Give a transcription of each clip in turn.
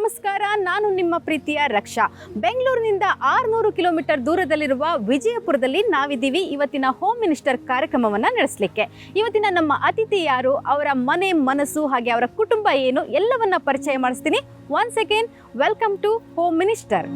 ನಮಸ್ಕಾರ, ನಾನು ನಿಮ್ಮ ಪ್ರೀತಿಯ ರಕ್ಷಾ. ಬೆಂಗಳೂರಿನಿಂದ 600 ಕಿಲೋಮೀಟರ್ ದೂರದಲ್ಲಿರುವ ವಿಜಯಪುರದಲ್ಲಿ ನಾವಿದ್ದೀವಿ ಇವತ್ತಿನ ಹೋಮ್ ಮಿನಿಸ್ಟರ್ ಕಾರ್ಯಕ್ರಮವನ್ನು ನಡೆಸಲಿಕ್ಕೆ. ಇವತ್ತಿನ ನಮ್ಮ ಅತಿಥಿ ಯಾರು, ಅವರ ಮನೆ ಮನಸ್ಸು ಹಾಗೆ ಅವರ ಕುಟುಂಬ ಏನು ಎಲ್ಲವನ್ನ ಪರಿಚಯ ಮಾಡಿಸ್ತೀನಿ. Once again welcome to home minister.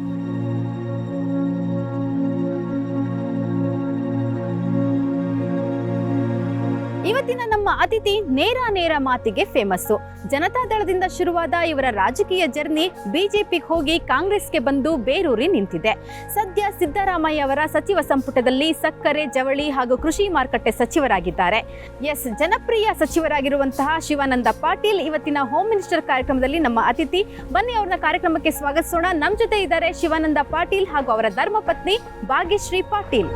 ಇವತ್ತಿನ ನಮ್ಮ ಅತಿಥಿ ನೇರ ಮಾತಿಗೆ ಫೇಮಸ್ಸು. ಜನತಾದಳದಿಂದ ಶುರುವಾದ ಇವರ ರಾಜಕೀಯ ಜರ್ನಿ ಬಿಜೆಪಿಗೆ ಹೋಗಿ ಕಾಂಗ್ರೆಸ್ಗೆ ಬಂದು ಬೇರೂರಿ ನಿಂತಿದೆ. ಸದ್ಯ ಸಿದ್ದರಾಮಯ್ಯ ಅವರ ಸಚಿವ ಸಂಪುಟದಲ್ಲಿ ಸಕ್ಕರೆ, ಜವಳಿ ಹಾಗೂ ಕೃಷಿ ಮಾರುಕಟ್ಟೆ ಸಚಿವರಾಗಿದ್ದಾರೆ. ಜನಪ್ರಿಯ ಸಚಿವರಾಗಿರುವಂತಹ ಶಿವಾನಂದ ಪಾಟೀಲ್ ಇವತ್ತಿನ ಹೋಮ್ ಮಿನಿಸ್ಟರ್ ಕಾರ್ಯಕ್ರಮದಲ್ಲಿ ನಮ್ಮ ಅತಿಥಿ. ಬನ್ನಿ ಅವ್ರನ್ನ ಕಾರ್ಯಕ್ರಮಕ್ಕೆ ಸ್ವಾಗತಿಸೋಣ. ನಮ್ಮ ಜೊತೆ ಇದ್ದಾರೆ ಶಿವಾನಂದ ಪಾಟೀಲ್ ಹಾಗೂ ಅವರ ಧರ್ಮಪತ್ನಿ ಭಾಗ್ಯಶ್ರೀ ಪಾಟೀಲ್.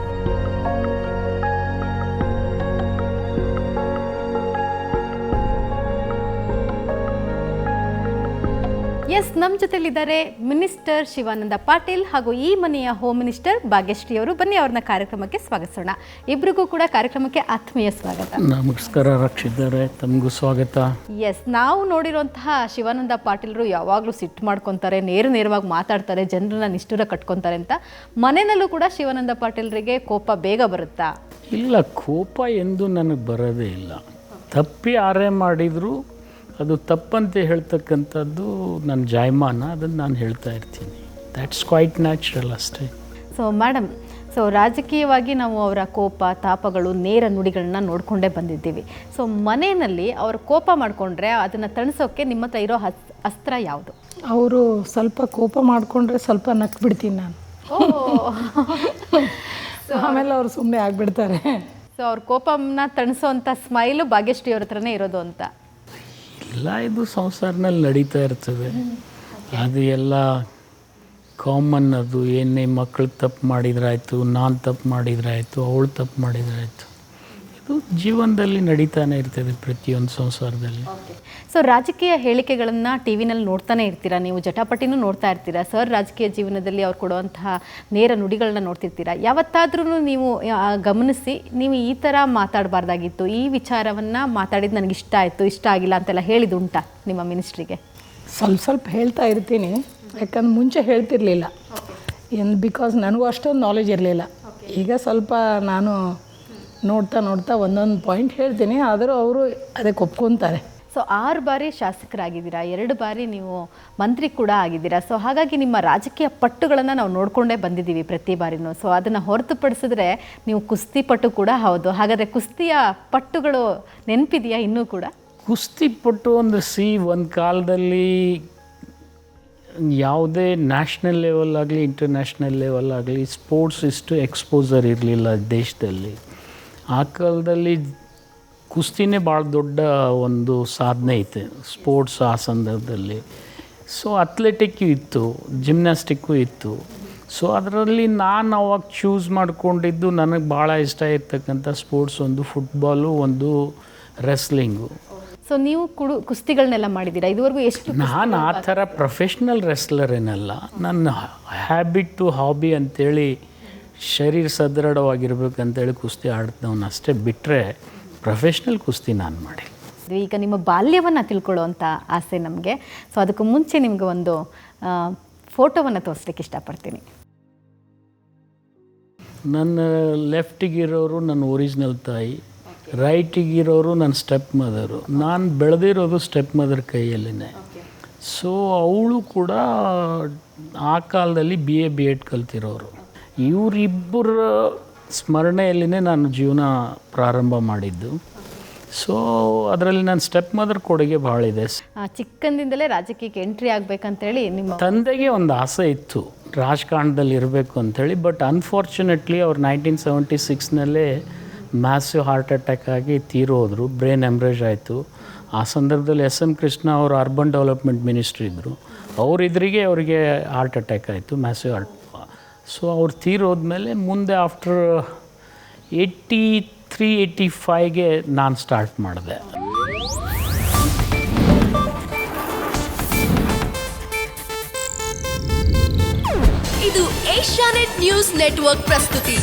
ನಮ್ಮ ಜೊತೆಲಿದ್ದಾರೆ ಮಿನಿಸ್ಟರ್ ಶಿವಾನಂದ ಪಾಟೀಲ್ ಹಾಗೂ ಈ ಮನೆಯ ಹೋಮ್ ಮಿನಿಸ್ಟರ್ ಭಾಗ್ಯಶ್ರೀ ಅವರು. ಬನ್ನಿ ಅವ್ರನ್ನ ಕಾರ್ಯಕ್ರಮಕ್ಕೆ ಸ್ವಾಗತಿಸೋಣ. ಇಬ್ಬರಿಗೂ ಕೂಡ ಕಾರ್ಯಕ್ರಮಕ್ಕೆ ಆತ್ಮೀಯ ಸ್ವಾಗತ. ನಮಸ್ಕಾರ ರಕ್ಷಿದ್ದಾರೆ, ತಮಗೂ ಸ್ವಾಗತ. ನಾವು ನೋಡಿರುವಂತಹ ಶಿವಾನಂದ ಪಾಟೀಲ್ರು ಯಾವಾಗಲೂ ಸಿಟ್ಟು ಮಾಡ್ಕೊತಾರೆ, ನೇರವಾಗಿ ಮಾತಾಡ್ತಾರೆ, ಜನರನ್ನ ನಿಷ್ಠುರ ಕಟ್ಕೊತಾರೆ ಅಂತ. ಮನೆಯಲ್ಲೂ ಕೂಡ ಶಿವಾನಂದ ಪಾಟೀಲ್ರಿಗೆ ಕೋಪ ಬೇಗ ಬರುತ್ತಾ? ಇಲ್ಲ, ಕೋಪ ಎಂದು ನನಗೆ ಬರೋದೇ ಇಲ್ಲ. ತಪ್ಪಿ ಆರೆ ಮಾಡಿದ್ರು ಅದು ತಪ್ಪಂತೆ ಹೇಳ್ತಕ್ಕಂಥದ್ದು ನನ್ನ ಜಾಯಮಾನ, ಅದನ್ನು ನಾನು ಹೇಳ್ತಾ ಇರ್ತೀನಿ. ದ್ಯಾಟ್ಸ್ ಕ್ವೈಟ್ ನ್ಯಾಚುರಲ್ ಅಷ್ಟೇ. ಮೇಡಮ್, ರಾಜಕೀಯವಾಗಿ ನಾವು ಅವರ ಕೋಪ ತಾಪಗಳು ನೇರ ನುಡಿಗಳನ್ನ ನೋಡಿಕೊಂಡೇ ಬಂದಿದ್ದೀವಿ. ಮನೆಯಲ್ಲಿ ಅವರು ಕೋಪ ಮಾಡಿಕೊಂಡ್ರೆ ಅದನ್ನು ತಣಿಸೋಕ್ಕೆ ನಿಮ್ಮ ಹತ್ರ ಇರೋ ಅಸ್ತ್ರ ಯಾವುದು? ಅವರು ಸ್ವಲ್ಪ ಕೋಪ ಮಾಡಿಕೊಂಡ್ರೆ ಸ್ವಲ್ಪ ನಕ್ಬಿಡ್ತೀನಿ ನಾನು. ಆಮೇಲೆ ಅವರು ಸುಮ್ಮನೆ ಆಗಿಬಿಡ್ತಾರೆ. ಅವ್ರ ಕೋಪನ ತಣಿಸೋವಂಥ ಸ್ಮೈಲು ಭಾಗ್ಯಶ್ರೀ ಅವ್ರ ಹತ್ರನೇ ಇರೋದು ಅಂತ? ಇಲ್ಲ, ಇದು ಸಂಸಾರನಲ್ಲಿ ನಡೀತಾ ಇರ್ತದೆ. ಅದು ಎಲ್ಲ ಕಾಮನ್. ಅದು ಏನೇ ಮಕ್ಕಳು ತಪ್ಪು ಮಾಡಿದ್ರಾಯ್ತು, ನಾನು ತಪ್ಪು ಮಾಡಿದ್ರಾಯ್ತು, ಅವಳು ತಪ್ಪು ಮಾಡಿದ್ರಾಯ್ತು, ಇದು ಜೀವನದಲ್ಲಿ ನಡೀತಾನೆ ಇರ್ತದೆ ಪ್ರತಿಯೊಂದು ಸಂಸಾರದಲ್ಲಿ. ರಾಜಕೀಯ ಹೇಳಿಕೆಗಳನ್ನು ಟಿ ವಿನಲ್ಲಿ ನೋಡ್ತಾನೆ ಇರ್ತೀರಾ, ನೀವು ಜಟಾಪಟಿನೂ ನೋಡ್ತಾ ಇರ್ತೀರಾ. ಸರ್ ರಾಜಕೀಯ ಜೀವನದಲ್ಲಿ ಅವ್ರು ಕೊಡುವಂತಹ ನೇರ ನುಡಿಗಳನ್ನ ನೋಡ್ತಿರ್ತೀರಾ. ಯಾವತ್ತಾದ್ರೂ ನೀವು ಗಮನಿಸಿ, ನೀವು ಈ ಥರ ಮಾತಾಡಬಾರ್ದಾಗಿತ್ತು, ಈ ವಿಚಾರವನ್ನು ಮಾತಾಡಿದ್ದು ನನಗೆ ಇಷ್ಟ ಆಯಿತು, ಇಷ್ಟ ಆಗಿಲ್ಲ ಅಂತೆಲ್ಲ ಹೇಳಿದುಂಟಾ ನಿಮ್ಮ ಮಿನಿಸ್ಟ್ರಿಗೆ? ಸ್ವಲ್ಪ ಹೇಳ್ತಾ ಇರ್ತೀನಿ, ಯಾಕಂದ್ರೆ ಮುಂಚೆ ಹೇಳ್ತಿರ್ಲಿಲ್ಲ. ಬಿಕಾಸ್ ನನಗೂ ಅಷ್ಟೊಂದು ನಾಲೆಜ್ ಇರಲಿಲ್ಲ. ಈಗ ಸ್ವಲ್ಪ ನಾನು ನೋಡ್ತಾ ಒಂದೊಂದು ಪಾಯಿಂಟ್ ಹೇಳ್ತೀನಿ, ಆದರೂ ಅವರು ಅದಕ್ಕೆ ಒಪ್ಕೊತಾರೆ. 6 ಬಾರಿ ಶಾಸಕರಾಗಿದ್ದೀರಾ, 2 ಬಾರಿ ನೀವು ಮಂತ್ರಿ ಕೂಡ ಆಗಿದ್ದೀರಾ. ಹಾಗಾಗಿ ನಿಮ್ಮ ರಾಜಕೀಯ ಪಟ್ಟುಗಳನ್ನು ನಾವು ನೋಡಿಕೊಂಡೇ ಬಂದಿದ್ದೀವಿ ಪ್ರತಿ ಬಾರಿನೂ. ಅದನ್ನು ಹೊರತುಪಡಿಸಿದ್ರೆ ನೀವು ಕುಸ್ತಿ ಪಟ್ಟು ಕೂಡ ಹೌದು. ಹಾಗಾದರೆ ಕುಸ್ತಿಯ ಪಟ್ಟುಗಳು ನೆನಪಿದೆಯಾ ಇನ್ನೂ ಕೂಡ? ಕುಸ್ತಿ ಪಟ್ಟು ಅಂದರೆ ಒಂದು ಕಾಲದಲ್ಲಿ ಯಾವುದೇ ನ್ಯಾಷನಲ್ ಲೆವೆಲ್ ಆಗಲಿ ಇಂಟರ್ನ್ಯಾಷನಲ್ ಲೆವೆಲ್ ಆಗಲಿ ಸ್ಪೋರ್ಟ್ಸ್ ಇಷ್ಟು ಎಕ್ಸ್ಪೋಸರ್ ಇರಲಿಲ್ಲ ದೇಶದಲ್ಲಿ. ಆ ಕಾಲದಲ್ಲಿ ಕುಸ್ತಿನೇ ಭಾಳ ದೊಡ್ಡ ಒಂದು ಸಾಧನೆ ಐತೆ ಸ್ಪೋರ್ಟ್ಸ್ ಆ ಸಂದರ್ಭದಲ್ಲಿ. ಅಥ್ಲೆಟಿಕ್ಕು ಇತ್ತು, ಜಿಮ್ನಾಸ್ಟಿಕ್ಕು ಇತ್ತು. ಅದರಲ್ಲಿ ನಾನು ಅವಾಗ ಚೂಸ್ ಮಾಡಿಕೊಂಡಿದ್ದು ನನಗೆ ಭಾಳ ಇಷ್ಟ ಇರ್ತಕ್ಕಂಥ ಸ್ಪೋರ್ಟ್ಸ್ ಒಂದು ಫುಟ್ಬಾಲು, ಒಂದು ರೆಸ್ಲಿಂಗು. ನೀವು ಕುಸ್ತಿಗಳನ್ನೆಲ್ಲ ಮಾಡಿದ್ದೀರಾ ಇದುವರೆಗೂ? ಎಷ್ಟು? ನಾನು ಆ ಥರ ಪ್ರೊಫೆಷ್ನಲ್ ರೆಸ್ಲರ್ ಏನಲ್ಲ. ನನ್ನ ಹ್ಯಾಬಿಟ್ಟು, ಹಾಬಿ ಅಂಥೇಳಿ ಶರೀರ ಸದೃಢವಾಗಿರ್ಬೇಕಂತೇಳಿ ಕುಸ್ತಿ ಆಡ್ತವನು ಅಷ್ಟೇ, ಬಿಟ್ಟರೆ ಪ್ರೊಫೆಷ್ನಲ್ ಕುಸ್ತಿ ನಾನು ಮಾಡಿ. ಈಗ ನಿಮ್ಮ ಬಾಲ್ಯವನ್ನು ತಿಳ್ಕೊಳ್ಳೋವಂಥ ಆಸೆ ನಮಗೆ. ಅದಕ್ಕೂ ಮುಂಚೆ ನಿಮಗೆ ಒಂದು ಫೋಟೋವನ್ನು ತೋರಿಸ್ಲಿಕ್ಕೆ ಇಷ್ಟಪಡ್ತೀನಿ. ನನ್ನ ಲೆಫ್ಟಿಗಿರೋರು ನನ್ನ ಒರಿಜಿನಲ್ ತಾಯಿ, ರೈಟಿಗಿರೋರು ನನ್ನ ಸ್ಟೆಪ್ ಮದರು. ನಾನು ಬೆಳೆದಿರೋದು ಸ್ಟೆಪ್ ಮದರ್ ಕೈಯಲ್ಲಿನೇ. ಅವಳು ಕೂಡ ಆ ಕಾಲದಲ್ಲಿ BA ಕಲ್ತಿರೋರು. ಇವರಿಬ್ಬರ ಸ್ಮರಣೆಯಲ್ಲಿನೇ ನಾನು ಜೀವನ ಪ್ರಾರಂಭ ಮಾಡಿದ್ದು. ಅದರಲ್ಲಿ ನನ್ನ ಸ್ಟೆಪ್ ಮದರ್ ಕೊಡುಗೆ ಭಾಳ ಇದೆ. ಚಿಕ್ಕಂದಿಂದಲೇ ರಾಜಕೀಯಕ್ಕೆ ಎಂಟ್ರಿ ಆಗಬೇಕಂತೇಳಿ ನಿಮ್ಮ ತಂದೆಗೆ ಒಂದು ಆಸೆ ಇತ್ತು ರಾಜಕಾರಣದಲ್ಲಿ ಇರಬೇಕು ಅಂಥೇಳಿ. ಬಟ್ ಅನ್ಫಾರ್ಚುನೇಟ್ಲಿ ಅವ್ರು 1976ನಲ್ಲೇ ಮ್ಯಾಸಿವ್ ಹಾರ್ಟ್ ಅಟ್ಯಾಕ್ ಆಗಿ ತೀರೋದ್ರು. ಬ್ರೈನ್ ಹೆಮ್ರೇಜ್ ಆಯಿತು. ಆ ಸಂದರ್ಭದಲ್ಲಿ SM ಕೃಷ್ಣ ಅವರು ಅರ್ಬನ್ ಡೆವಲಪ್ಮೆಂಟ್ ಮಿನಿಸ್ಟ್ರಿ ಇದ್ದರು. ಅವರಿಗೆ ಹಾರ್ಟ್ ಅಟ್ಯಾಕ್ ಆಯಿತು, ಮ್ಯಾಸಿವ್ ಹಾರ್ಟ್. ಅವ್ರು ತೀರೋದ್ಮೇಲೆ ಮುಂದೆ ಆಫ್ಟರ್ 83-85ಗೆ ನಾನು ಸ್ಟಾರ್ಟ್ ಮಾಡಿದೆ. ಇದು ಏಷ್ಯಾನೆಟ್ ನ್ಯೂಸ್ ನೆಟ್ವರ್ಕ್ ಪ್ರಸ್ತುತಿ.